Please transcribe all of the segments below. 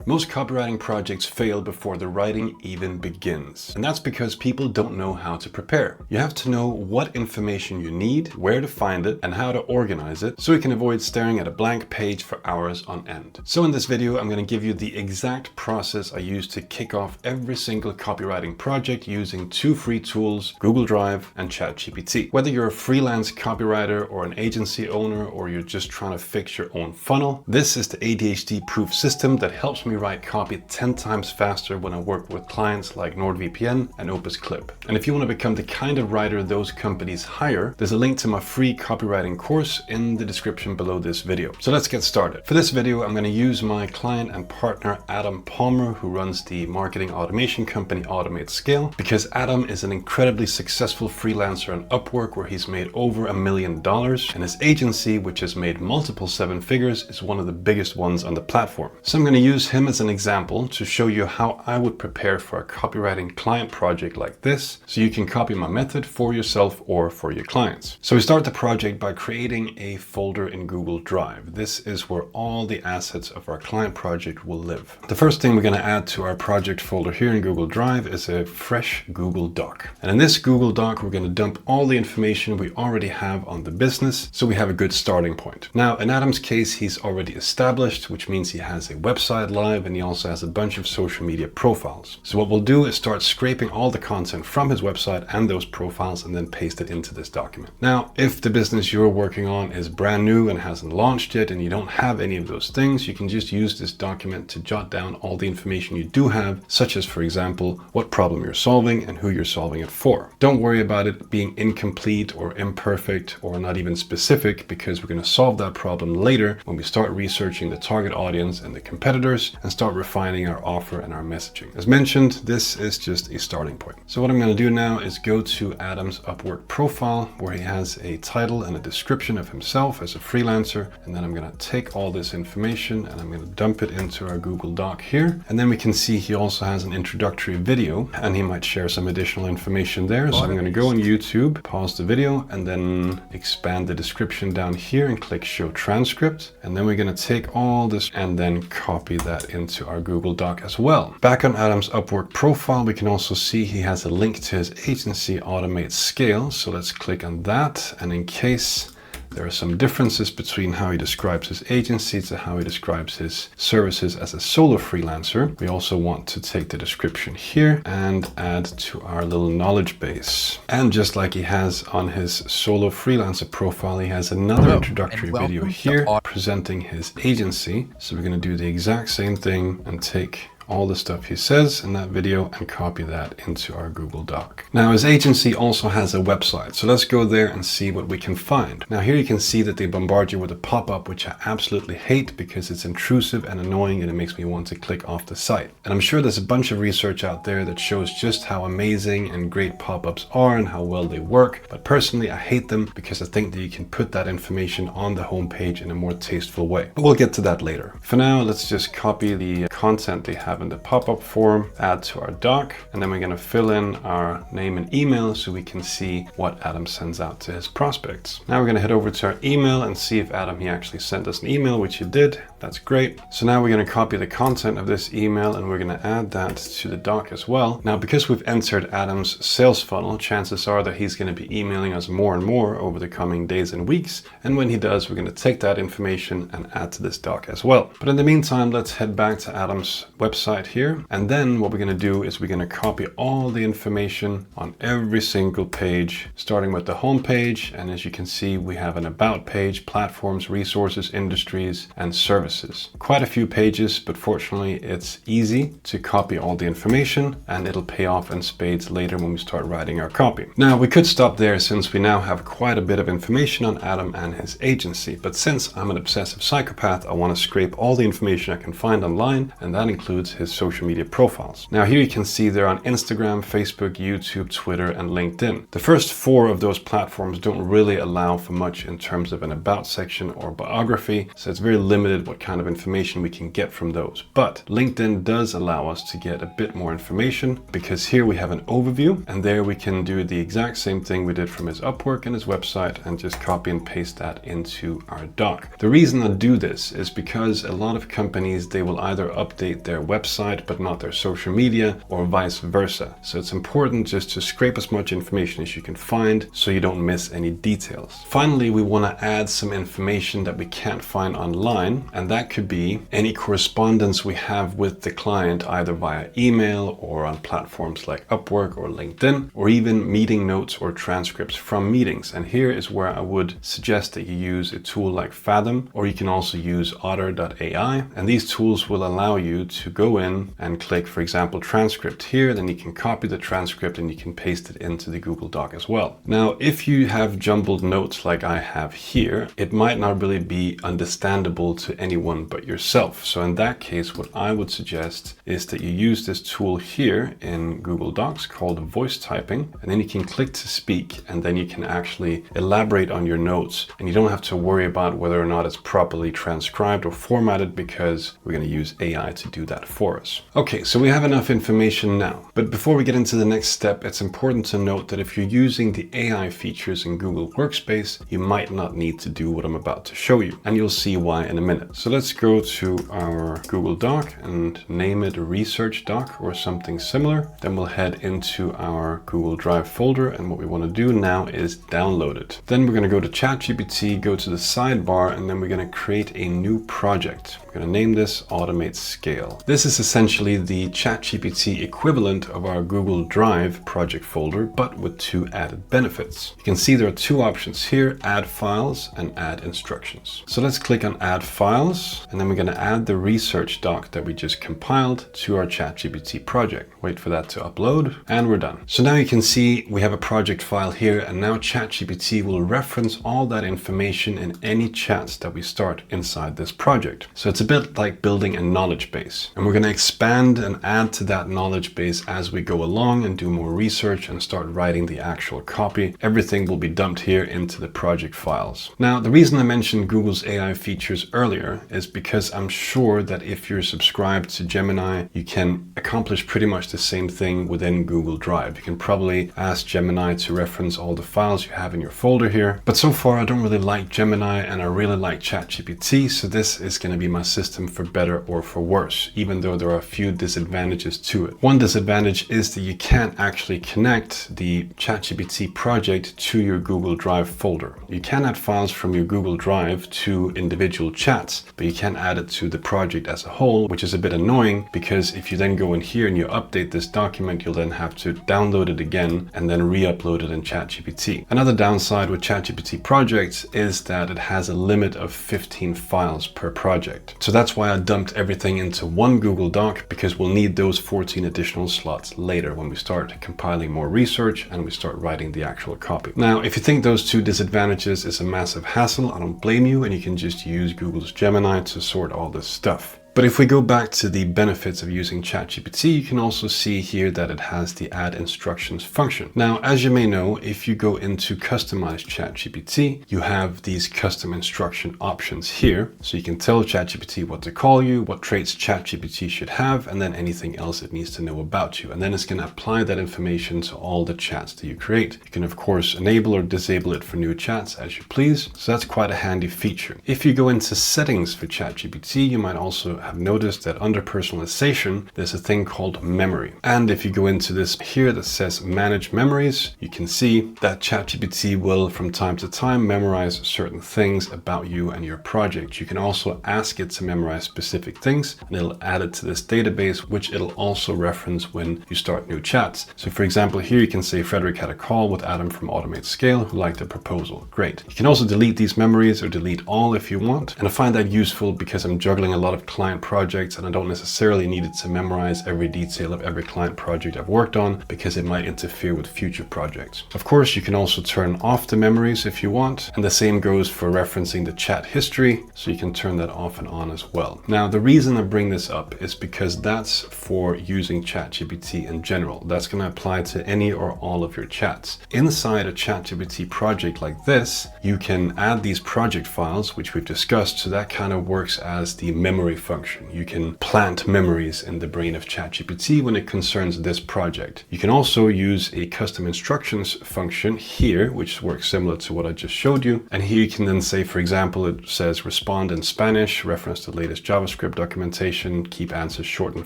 Most copywriting projects fail before the writing even begins. And that's because people don't know how to prepare. You have to know what information you need, where to find it, and how to organize it so you can avoid staring at a blank page for hours on end. So in this video, I'm going to give you the exact process I use to kick off every single copywriting project using two free tools, Google Drive and ChatGPT. Whether you're a freelance copywriter or an agency owner, or you're just trying to fix your own funnel, this is the ADHD-proof system that helps me write copy 10 times faster when I work with clients like NordVPN and Opus Clip. And if you want to become the kind of writer those companies hire, there's a link to my free copywriting course in the description below this video. So let's get started. For this video, I'm going to use my client and partner Adam Palmer, who runs the marketing automation company Automate Scale, because Adam is an incredibly successful freelancer on Upwork where he's made over $1 million, and his agency, which has made multiple seven figures, is one of the biggest ones on the platform. So I'm going to use him as an example to show you how I would prepare for a copywriting client project like this, so you can copy my method for yourself or for your clients. So we start the project by creating a folder in Google Drive. This is where all the assets of our client project will live. The first thing we're going to add to our project folder here in Google Drive is a fresh Google Doc. And in this Google Doc, we're going to dump all the information we already have on the business, so we have a good starting point. Now, in Adam's case, he's already established, which means he has a website live, and he also has a bunch of social media profiles. So what we'll do is start scraping all the content from his website and those profiles and then paste it into this document. Now, if the business you're working on is brand new and hasn't launched yet and you don't have any of those things, you can just use this document to jot down all the information you do have, such as, for example, what problem you're solving and who you're solving it for. Don't worry about it being incomplete or imperfect or not even specific, because we're going to solve that problem later when we start researching the target audience and the competitors and start refining our offer and our messaging. As mentioned, this is just a starting point. So what I'm going to do now is go to Adam's Upwork profile, where he has a title and a description of himself as a freelancer. And then I'm going to take all this information and I'm going to dump it into our Google Doc here. And then we can see he also has an introductory video and he might share some additional information there. So I'm going to go on YouTube, pause the video, and then expand the description down here and click show transcript. And then we're going to take all this and then copy that into our Google Doc as well. Back on Adam's Upwork profile, we can also see he has a link to his agency Automate Scale. So let's click on that. And in case there are some differences between how he describes his agency to how he describes his services as a solo freelancer, we also want to take the description here and add to our little knowledge base. And just like he has on his solo freelancer profile, he has another introductory video here presenting his agency. So we're going to do the exact same thing and take all the stuff he says in that video and copy that into our Google Doc. Now, his agency also has a website, so let's go there and see what we can find. Now here you can see that they bombard you with a pop-up, which I absolutely hate because it's intrusive and annoying and it makes me want to click off the site. And I'm sure there's a bunch of research out there that shows just how amazing and great pop-ups are and how well they work, but personally I hate them because I think that you can put that information on the homepage in a more tasteful way. But we'll get to that later. For now, let's just copy the content they have in the pop-up form, add to our doc, and then we're going to fill in our name and email so we can see what Adam sends out to his prospects. Now we're going to head over to our email and see if Adam he actually sent us an email, which he did. That's great. So now we're going to copy the content of this email and we're going to add that to the doc as well. Now, because we've entered Adam's sales funnel, chances are that he's going to be emailing us more and more over the coming days and weeks. And when he does, we're going to take that information and add to this doc as well. But in the meantime, let's head back to Adam's website here. And then what we're going to do is we're going to copy all the information on every single page, starting with the home page. And as you can see, we have an about page, platforms, resources, industries, and services. Quite a few pages, but fortunately it's easy to copy all the information and it'll pay off in spades later when we start writing our copy. Now we could stop there since we now have quite a bit of information on Adam and his agency, but since I'm an obsessive psychopath, I want to scrape all the information I can find online, and that includes his social media profiles. Now here you can see they're on Instagram, Facebook, YouTube, Twitter, and LinkedIn. The first 4 of those platforms don't really allow for much in terms of an about section or biography, so it's very limited what kind of information we can get from those. But LinkedIn does allow us to get a bit more information, because here we have an overview, and there we can do the exact same thing we did from his Upwork and his website and just copy and paste that into our doc. The reason I do this is because a lot of companies, they will either update their website but not their social media, or vice versa. So it's important just to scrape as much information as you can find so you don't miss any details. Finally, we want to add some information that we can't find online, and that could be any correspondence we have with the client, either via email or on platforms like Upwork or LinkedIn, or even meeting notes or transcripts from meetings. And here is where I would suggest that you use a tool like Fathom, or you can also use Otter.ai, and these tools will allow you to go in and click, for example, transcript here, then you can copy the transcript and you can paste it into the Google Doc as well. Now, if you have jumbled notes like I have here, it might not really be understandable to anyone but yourself. So in that case, what I would suggest is that you use this tool here in Google Docs called voice typing, and then you can click to speak, and then you can actually elaborate on your notes, and you don't have to worry about whether or not it's properly transcribed or formatted, because we're going to use AI to do that for us. Okay, so we have enough information now, but before we get into the next step, it's important to note that if you're using the AI features in Google Workspace, you might not need to do what I'm about to show you, and you'll see why in a minute. So let's go to our Google Doc and name it Research Doc or something similar. Then we'll head into our Google Drive folder, and what we want to do now is download it. Then we're going to go to ChatGPT, go to the sidebar, and then we're going to create a new project. We're going to name this Automate Scale. This is essentially the ChatGPT equivalent of our Google Drive project folder, but with two added benefits. You can see there are two options here, add files and add instructions. So let's click on add files, and then we're going to add the research doc that we just compiled to our ChatGPT project. Wait for that to upload, and we're done. So now you can see we have a project file here, and now ChatGPT will reference all that information in any chats that we start inside this project. So it's a bit like building a knowledge base, and we're going to expand and add to that knowledge base as we go along and do more research and start writing the actual copy. Everything will be dumped here into the project files. Now, the reason I mentioned Google's AI features earlier is because I'm sure that if you're subscribed to Gemini, you can accomplish pretty much the same thing within Google Drive. You can probably ask Gemini to reference all the files you have in your folder here. But so far, I don't really like Gemini, and I really like ChatGPT, so this is going to be my system for better or for worse, even though there are a few disadvantages to it. One disadvantage is that you can't actually connect the ChatGPT project to your Google Drive folder. You can add files from your Google Drive to individual chats, but you can't add it to the project as a whole, which is a bit annoying, because if you then go in here and you update this document, you'll then have to download it again and then re-upload it in ChatGPT. Another downside with ChatGPT projects is that it has a limit of 15 files per project. So that's why I dumped everything into one Google Doc, because we'll need those 14 additional slots later when we start compiling more research and we start writing the actual copy. Now, if you think those two disadvantages is a massive hassle, I don't blame you, and you can just use Google's Gemini to sort all this stuff. But if we go back to the benefits of using ChatGPT, you can also see here that it has the add instructions function. Now, as you may know, if you go into customize ChatGPT, you have these custom instruction options here. So you can tell ChatGPT what to call you, what traits ChatGPT should have, and then anything else it needs to know about you. And then it's going to apply that information to all the chats that you create. You can, of course, enable or disable it for new chats as you please. So that's quite a handy feature. If you go into settings for ChatGPT, you might also have noticed that under personalization, there's a thing called memory. And if you go into this here that says manage memories, you can see that ChatGPT will from time to time memorize certain things about you and your project. You can also ask it to memorize specific things, and it'll add it to this database, which it'll also reference when you start new chats. So for example, here you can say Frederick had a call with Adam from Automate Scale who liked a proposal. Great. You can also delete these memories or delete all if you want. And I find that useful because I'm juggling a lot of clients client projects, and I don't necessarily need it to memorize every detail of every client project I've worked on because it might interfere with future projects. Of course, you can also turn off the memories if you want, and the same goes for referencing the chat history, so you can turn that off and on as well. Now, the reason I bring this up is because that's for using ChatGPT in general. That's going to apply to any or all of your chats. Inside a ChatGPT project like this, you can add these project files, which we've discussed, so that kind of works as the memory function. You can plant memories in the brain of ChatGPT when it concerns this project. You can also use a custom instructions function here, which works similar to what I just showed you. And here you can then say, for example, it says respond in Spanish, reference the latest JavaScript documentation, keep answers short and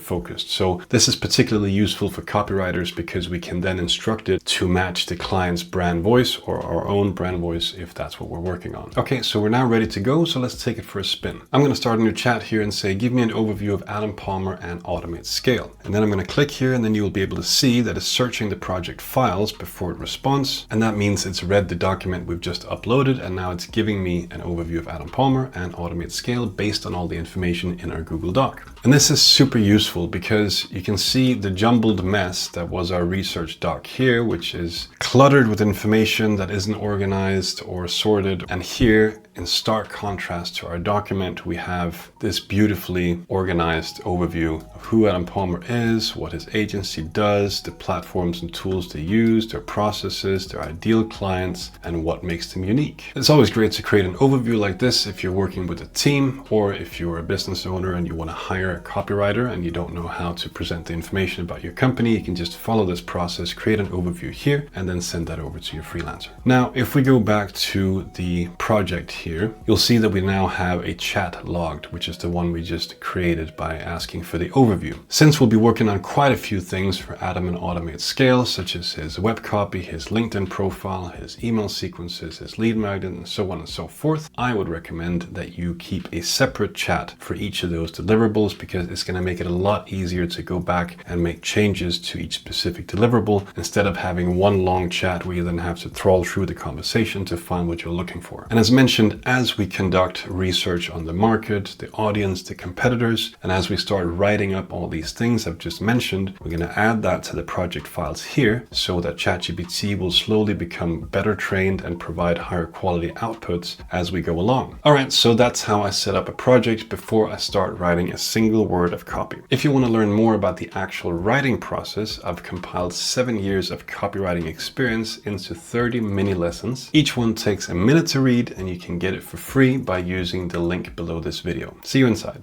focused. So this is particularly useful for copywriters because we can then instruct it to match the client's brand voice or our own brand voice if that's what we're working on. Okay, so we're now ready to go, so let's take it for a spin. I'm going to start a new chat here and say, give me an overview of Adam Palmer and Automate Scale. And then I'm going to click here, and then you'll be able to see that it's searching the project files before it responds. And that means it's read the document we've just uploaded, and now it's giving me an overview of Adam Palmer and Automate Scale based on all the information in our Google Doc. And this is super useful because you can see the jumbled mess that was our research doc here, which is cluttered with information that isn't organized or sorted. And here, in stark contrast to our document, we have this beautifully organized overview of who Adam Palmer is, what his agency does, the platforms and tools they use, their processes, their ideal clients, and what makes them unique. It's always great to create an overview like this if you're working with a team, or if you're a business owner and you want to hire a copywriter and you don't know how to present the information about your company. You can just follow this process, create an overview here, and then send that over to your freelancer. Now, if we go back to the project here, you'll see that we now have a chat logged, which is the one we just created by asking for the overview. Since we'll be working on quite a few things for Adam and Automate Scale, such as his web copy, his LinkedIn profile, his email sequences, his lead magnet, and so on and so forth, I would recommend that you keep a separate chat for each of those deliverables, because it's going to make it a lot easier to go back and make changes to each specific deliverable instead of having one long chat where you then have to trawl through the conversation to find what you're looking for. And as mentioned, as we conduct research on the market, the audience, the competitors, and as we start writing up all these things I've just mentioned, we're going to add that to the project files here so that ChatGPT will slowly become better trained and provide higher quality outputs as we go along. All right, so that's how I set up a project before I start writing a single word of copy. If you want to learn more about the actual writing process, I've compiled 7 years of copywriting experience into 30 mini lessons. Each one takes a minute to read, and you can get it for free by using the link below this video. See you inside.